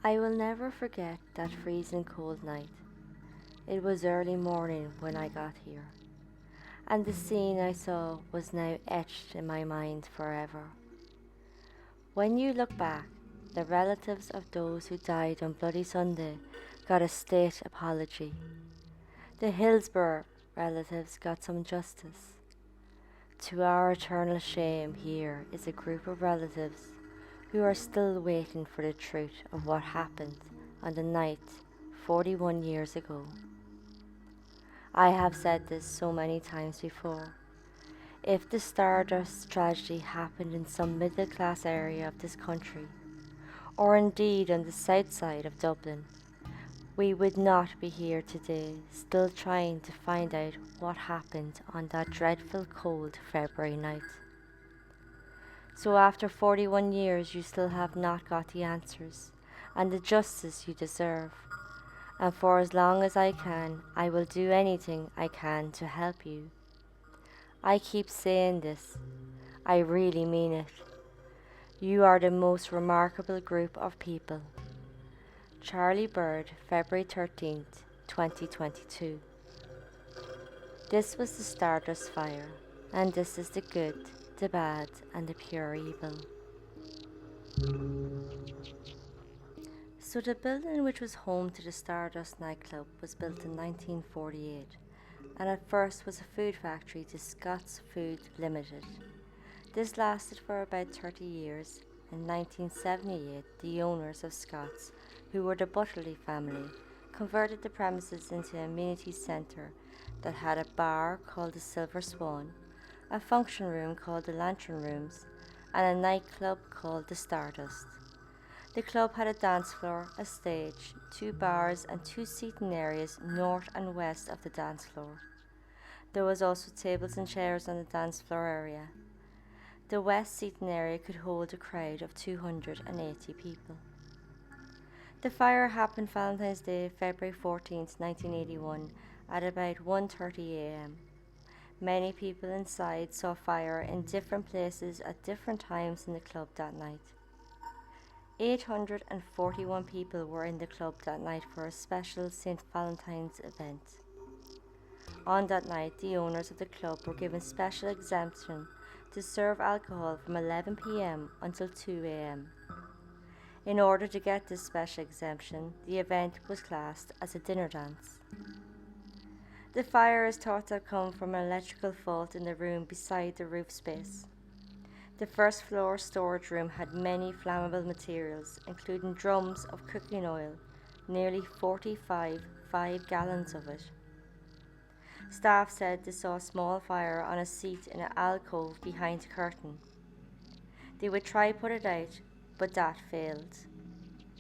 I will never forget that freezing cold night. It was early morning when I got here, and the scene I saw was now etched in my mind forever. When you look back, the relatives of those who died on Bloody Sunday got a state apology. The Hillsborough relatives got some justice. To our eternal shame, here is a group of relatives who are still waiting for the truth of what happened on the night 41 years ago. I have said this so many times before. If the Stardust tragedy happened in some middle class area of this country, or indeed on the south side of Dublin, we would not be here today still trying to find out what happened on that dreadful cold February night. So after 41 years you still have not got the answers and the justice you deserve. And for as long as I can, I will do anything I can to help you. I keep saying this. I really mean it. You are the most remarkable group of people. Charlie Bird, February 13th, 2022. This was the Stardust Fire, and this is the good, the bad, and the pure evil. So the building which was home to the Stardust nightclub was built in 1948, and at first was a food factory to Scott's Food Limited. This lasted for about 30 years. In 1978, the owners of Scott's, who were the Butterley family, converted the premises into an amenity centre that had a bar called the Silver Swan, a function room called the Lantern Rooms, and a nightclub called the Stardust. The club had a dance floor, a stage, 2 bars and 2 seating areas north and west of the dance floor. There was also tables and chairs on the dance floor area. The west seating area could hold a crowd of 280 people. The fire happened Valentine's Day, February 14, 1981, at about 1:30 a.m. Many people inside saw fire in different places at different times in the club that night. 841 people were in the club that night for a special St. Valentine's event. On that night, the owners of the club were given special exemption to serve alcohol from 11 p.m. until 2 a.m. In order to get this special exemption, the event was classed as a dinner dance. The fire is thought to have come from an electrical fault in the room beside the roof space. The first floor storage room had many flammable materials, including drums of cooking oil, nearly 45 5-gallons of it. Staff said they saw a small fire on a seat in an alcove behind a curtain. They would try put it out, but that failed.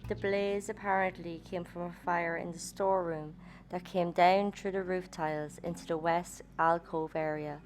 The blaze apparently came from a fire in the storeroom that came down through the roof tiles into the west alcove area,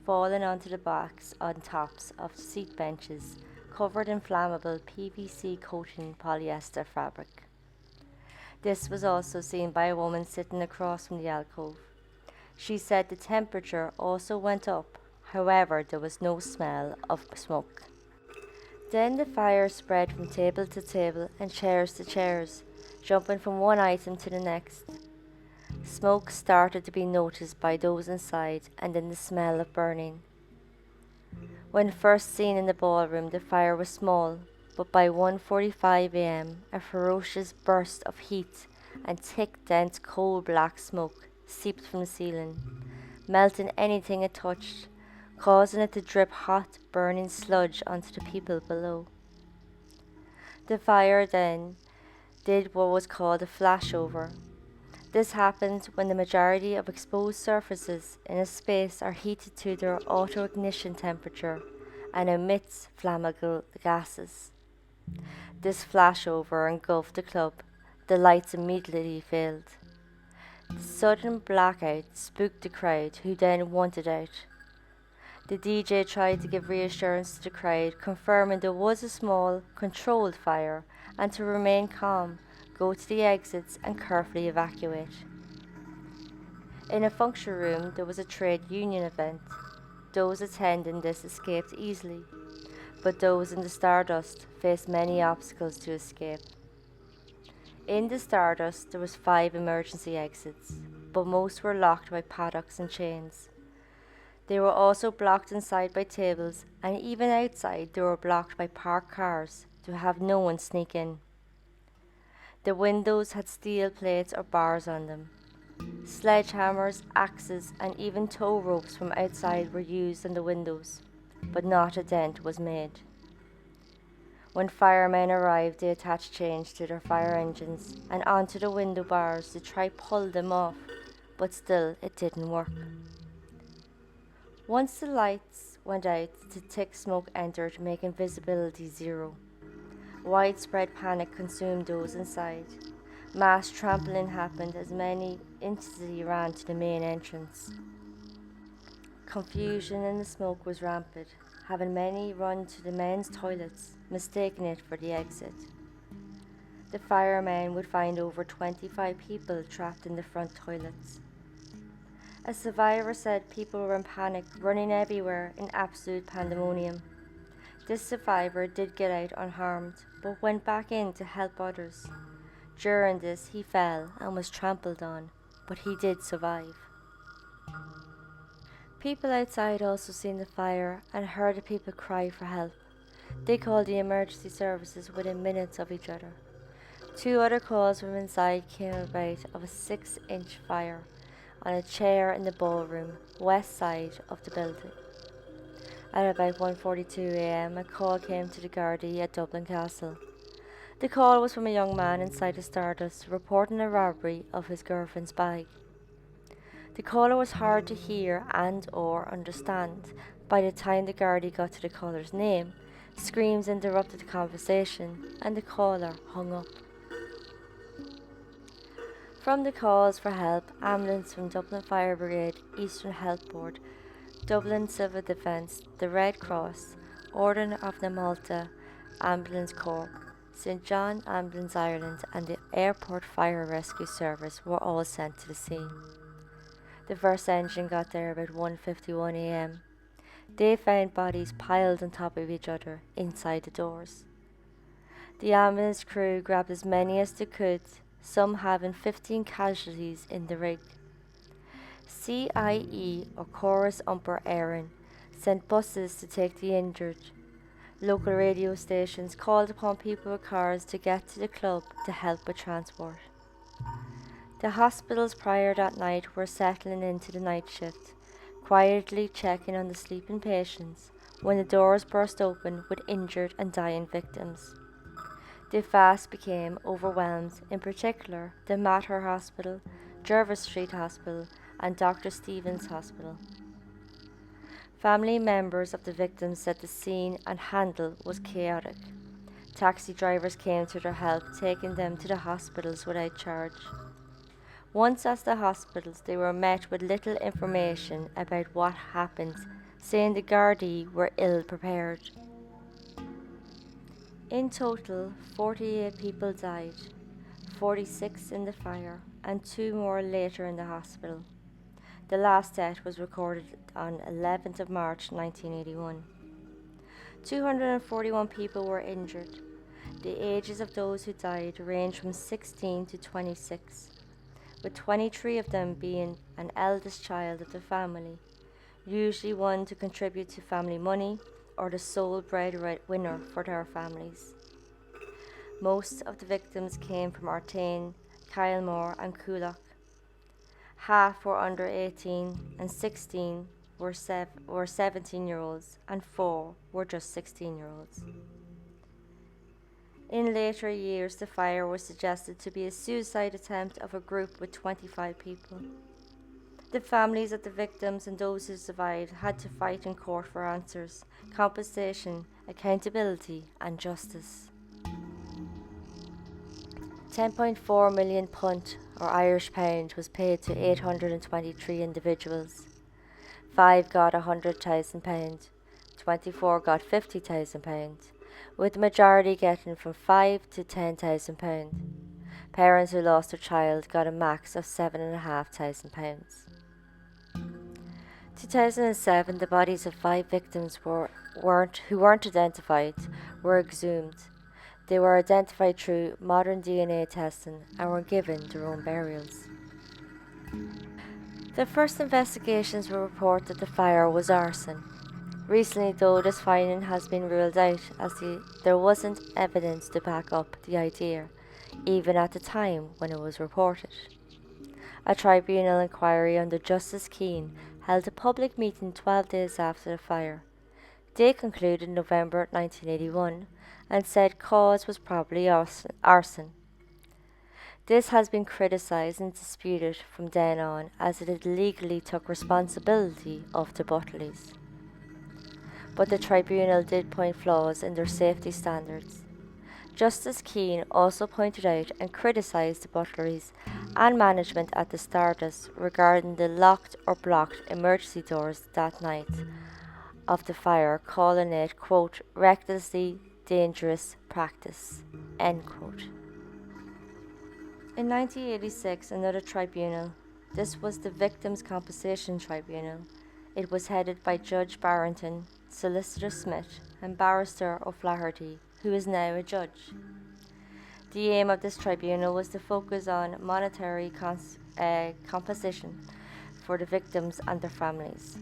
falling onto the backs on tops of seat benches covered in flammable PVC coating polyester fabric. This was also seen by a woman sitting across from the alcove. She said the temperature also went up, however there was no smell of smoke. Then the fire spread from table to table and chairs to chairs, jumping from one item to the next. Smoke started to be noticed by those inside and then the smell of burning. When first seen in the ballroom, the fire was small, but by 1:45 a.m. a ferocious burst of heat and thick, dense, coal-black smoke seeped from the ceiling, melting anything it touched, causing it to drip hot, burning sludge onto the people below. The fire then did what was called a flashover. This happens when the majority of exposed surfaces in a space are heated to their auto-ignition temperature and emits flammable gases. This flashover engulfed the club. The lights immediately failed. The sudden blackout spooked the crowd, who then wanted out. The DJ tried to give reassurance to the crowd, confirming there was a small, controlled fire, and to remain calm, go to the exits and carefully evacuate. In a function room, there was a trade union event. Those attending this escaped easily, but those in the Stardust faced many obstacles to escape. In the Stardust, there was 5 emergency exits, but most were locked by padlocks and chains. They were also blocked inside by tables, and even outside they were blocked by parked cars to have no one sneak in. The windows had steel plates or bars on them. Sledgehammers, axes, and even tow ropes from outside were used on the windows, but not a dent was made. When firemen arrived, they attached chains to their fire engines and onto the window bars to try pull them off, but still it didn't work. Once the lights went out, the thick smoke entered, making visibility zero. Widespread panic consumed those inside. Mass trampling happened as many instantly ran to the main entrance. Confusion in the smoke was rampant, having many run to the men's toilets, mistaking it for the exit. The firemen would find over 25 people trapped in the front toilets. A survivor said people were in panic, running everywhere in absolute pandemonium. This survivor did get out unharmed, but went back in to help others. During this, he fell and was trampled on, but he did survive. People outside also seen the fire and heard the people cry for help. They called the emergency services within minutes of each other. 2 other calls from inside came about of a 6-inch fire on a chair in the ballroom, west side of the building. At about 1:42 a.m, a call came to the Gardaí at Dublin Castle. The call was from a young man inside the Stardust reporting a robbery of his girlfriend's bag. The caller was hard to hear and or understand. By the time the Gardaí got to the caller's name, screams interrupted the conversation and the caller hung up. From the calls for help, ambulance from Dublin Fire Brigade, Eastern Health Board, Dublin Civil Defence, the Red Cross, Order of the Malta Ambulance Corps, St John Ambulance Ireland and the Airport Fire Rescue Service were all sent to the scene. The first engine got there about 1:51 a.m. They found bodies piled on top of each other inside the doors. The ambulance crew grabbed as many as they could, some having 15 casualties in the rig. CIE, or Chorus Umper Éireann, sent buses to take the injured. Local radio stations called upon people with cars to get to the club to help with transport. The hospitals prior that night were settling into the night shift, quietly checking on the sleeping patients when the doors burst open with injured and dying victims. They fast became overwhelmed, in particular the Mater Hospital, Jervis Street Hospital and Dr. Stevens Hospital. Family members of the victims said the scene and handle was chaotic. Taxi drivers came to their help, taking them to the hospitals without charge. Once at the hospitals, they were met with little information about what happened, saying the Gardaí were ill prepared. In total, 48 people died, 46 in the fire, and 2 more later in the hospital. The last death was recorded on 11th of March 1981. 241 people were injured. The ages of those who died ranged from 16 to 26, with 23 of them being an eldest child of the family, usually one to contribute to family money or the sole breadwinner for their families. Most of the victims came from Artane, Kylemore and Coolock. Half were under 18 and 16 were 17-year-olds and 4 were just 16-year-olds. In later years, the fire was suggested to be a suicide attempt of a group with 25 people. The families of the victims and those who survived had to fight in court for answers, compensation, accountability and justice. £10.4 million punt, or Irish pound, was paid to 823 individuals. 5 got £100,000, 24 got £50,000, with the majority getting from £5,000 to £10,000. Parents who lost their child got a max of £7,500. 2007, the bodies of 5 victims who weren't identified were exhumed. They were identified through modern DNA testing and were given their own burials. The first investigations will report that the fire was arson. Recently, though, this finding has been ruled out as there wasn't evidence to back up the idea, even at the time when it was reported. A tribunal inquiry under Justice Keane held a public meeting 12 days after the fire. They concluded in November 1981 and said cause was probably arson. This has been criticised and disputed from then on as it illegally took responsibility of the Buttleys. But the tribunal did point flaws in their safety standards. Justice Keane also pointed out and criticised the Buttleys and management at the Stardust regarding the locked or blocked emergency doors that night of the fire, calling it, quote, recklessly dangerous practice, end quote. In 1986, another tribunal, this was the Victims' Compensation Tribunal. It was headed by Judge Barrington, Solicitor Smith, and Barrister O'Flaherty, who is now a judge. The aim of this tribunal was to focus on monetary compensation for the victims and their families.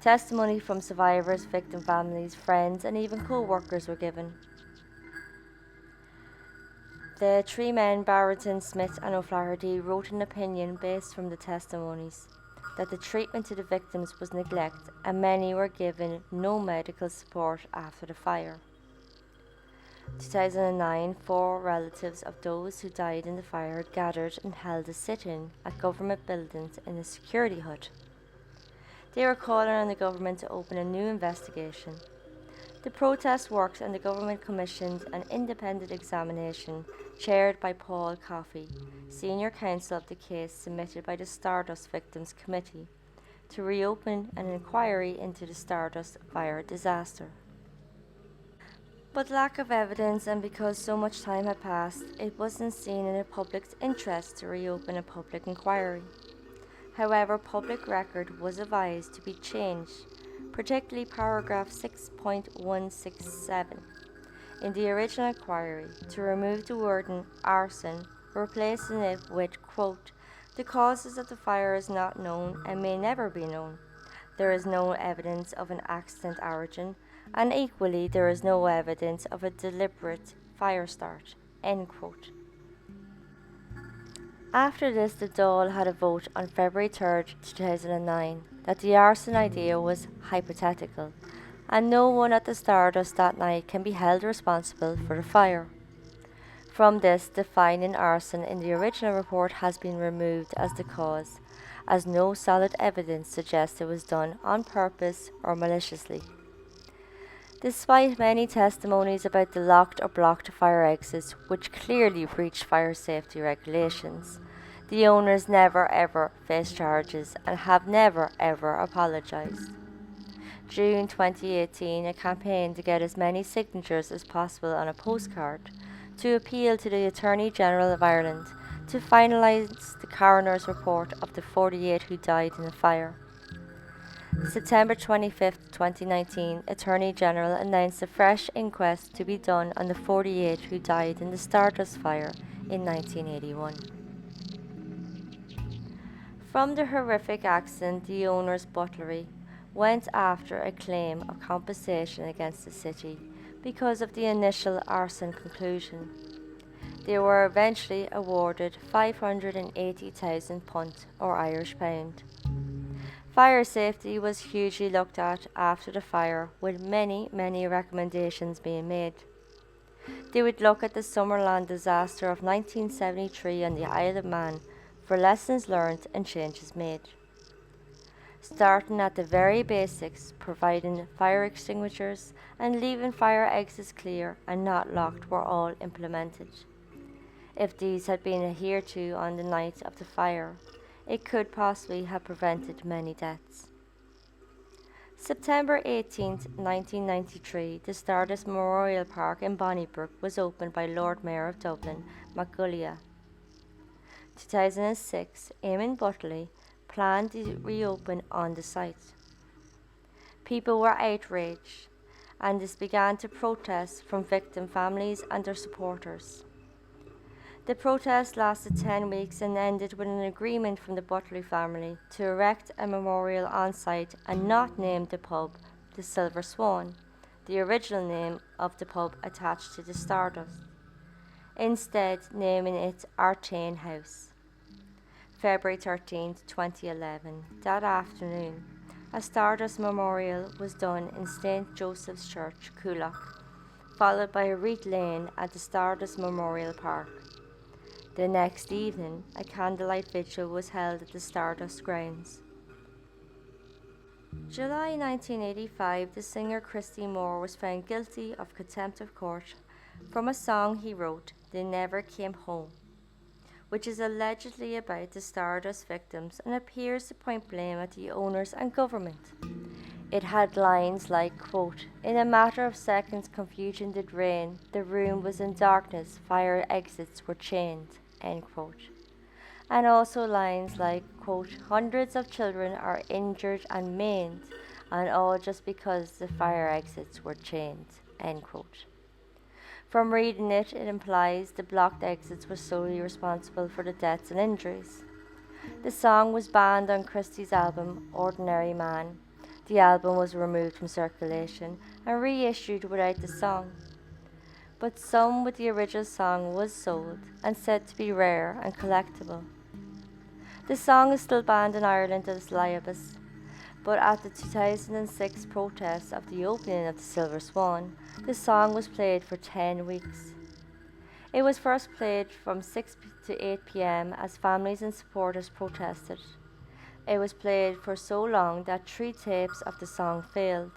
Testimony from survivors, victim families, friends, and even co-workers were given. The three men, Barrington, Smith, and O'Flaherty, wrote an opinion based from the testimonies that the treatment to the victims was neglect and many were given no medical support after the fire. 2009, 4 relatives of those who died in the fire gathered and held a sit-in at government buildings in a security hut. They were calling on the government to open a new investigation. The protest worked and the government commissioned an independent examination chaired by Paul Coffey, senior counsel of the case submitted by the Stardust Victims Committee, to reopen an inquiry into the Stardust Fire disaster. But lack of evidence and because so much time had passed, it wasn't seen in the public's interest to reopen a public inquiry. However, public record was advised to be changed, particularly paragraph 6.167 in the original inquiry, to remove the wording arson, replacing it with, quote, the causes of the fire is not known and may never be known. There is no evidence of an accident origin, and equally there is no evidence of a deliberate fire start, end quote. After this, the Dáil had a vote on February 3, 2009, that the arson idea was hypothetical, and no one at the Stardust that night can be held responsible for the fire. From this, the finding arson in the original report has been removed as the cause, as no solid evidence suggests it was done on purpose or maliciously. Despite many testimonies about the locked or blocked fire exits, which clearly breached fire safety regulations, the owners never ever faced charges and have never ever apologised. June 2018, a campaign to get as many signatures as possible on a postcard to appeal to the Attorney General of Ireland to finalise the coroner's report of the 48 who died in the fire. September 25, 2019, Attorney General announced a fresh inquest to be done on the 48 who died in the Stardust Fire in 1981. From the horrific accident, the owners, Butlery, went after a claim of compensation against the city because of the initial arson conclusion. They were eventually awarded £580,000 or Irish pound. Fire safety was hugely looked at after the fire, with many recommendations being made. They would look at the Summerland disaster of 1973 on the Isle of Man for lessons learned and changes made. Starting at the very basics, providing fire extinguishers and leaving fire exits clear and not locked were all implemented. If these had been adhered to on the night of the fire, it could possibly have prevented many deaths. September 18, 1993, the Stardust Memorial Park in Bonnybrook was opened by Lord Mayor of Dublin, MacGullia. 2006, Eamon Butley planned to reopen on the site. People were outraged and this began to protest from victim families and their supporters. The protest lasted 10 weeks and ended with an agreement from the Butler family to erect a memorial on site and not name the pub the Silver Swan, the original name of the pub attached to the Stardust, instead naming it Artane House. February 13, 2011, that afternoon, a Stardust memorial was done in St. Joseph's Church, Coolock, followed by a wreath laying at the Stardust Memorial Park. The next evening, a candlelight vigil was held at the Stardust grounds. July 1985, the singer Christy Moore was found guilty of contempt of court from a song he wrote, They Never Came Home, which is allegedly about the Stardust victims and appears to point blame at the owners and government. It had lines like, quote, in a matter of seconds confusion did reign, the room was in darkness, fire exits were chained, end quote. And also lines like, quote, hundreds of children are injured and maimed, and all just because the fire exits were chained, end quote. From reading it, it implies the blocked exits were solely responsible for the deaths and injuries. The song was banned on Christie's album, Ordinary Man. The album was removed from circulation and reissued without the song. But some with the original song was sold and said to be rare and collectible. The song is still banned in Ireland as libelous, but at the 2006 protest of the opening of the Silver Swan, the song was played for 10 weeks. It was first played from 6 to 8 p.m. as families and supporters protested. It was played for so long that 3 tapes of the song failed.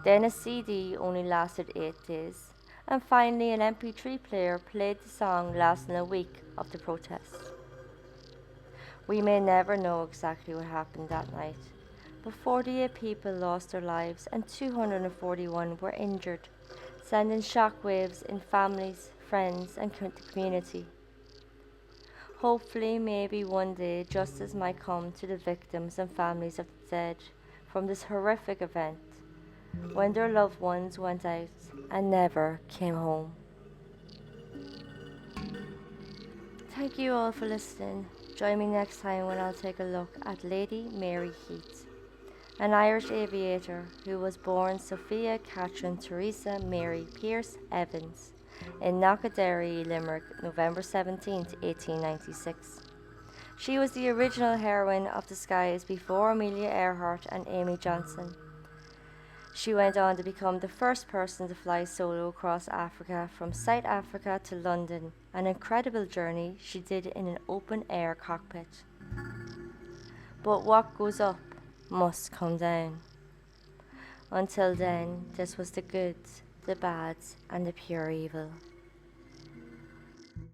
Then a CD only lasted 8 days. And finally an MP3 player played the song lasting a week of the protest. We may never know exactly what happened that night, but 48 people lost their lives and 241 were injured, sending shockwaves in families, friends and the community. Hopefully, maybe one day justice might come to the victims and families of the dead from this horrific event, when their loved ones went out and never came home. Thank you all for listening. Join me next time when I'll take a look at Lady Mary Heath, an Irish aviator who was born Sophia Catherine Teresa Mary Pierce Evans in Knockaderry, Limerick, November 17, 1896. She was the original heroine of the skies before Amelia Earhart and Amy Johnson. She went on to become the first person to fly solo across Africa from South Africa to London, an incredible journey she did in an open-air cockpit. But what goes up must come down. Until then, this was the good, the bad, and the pure evil.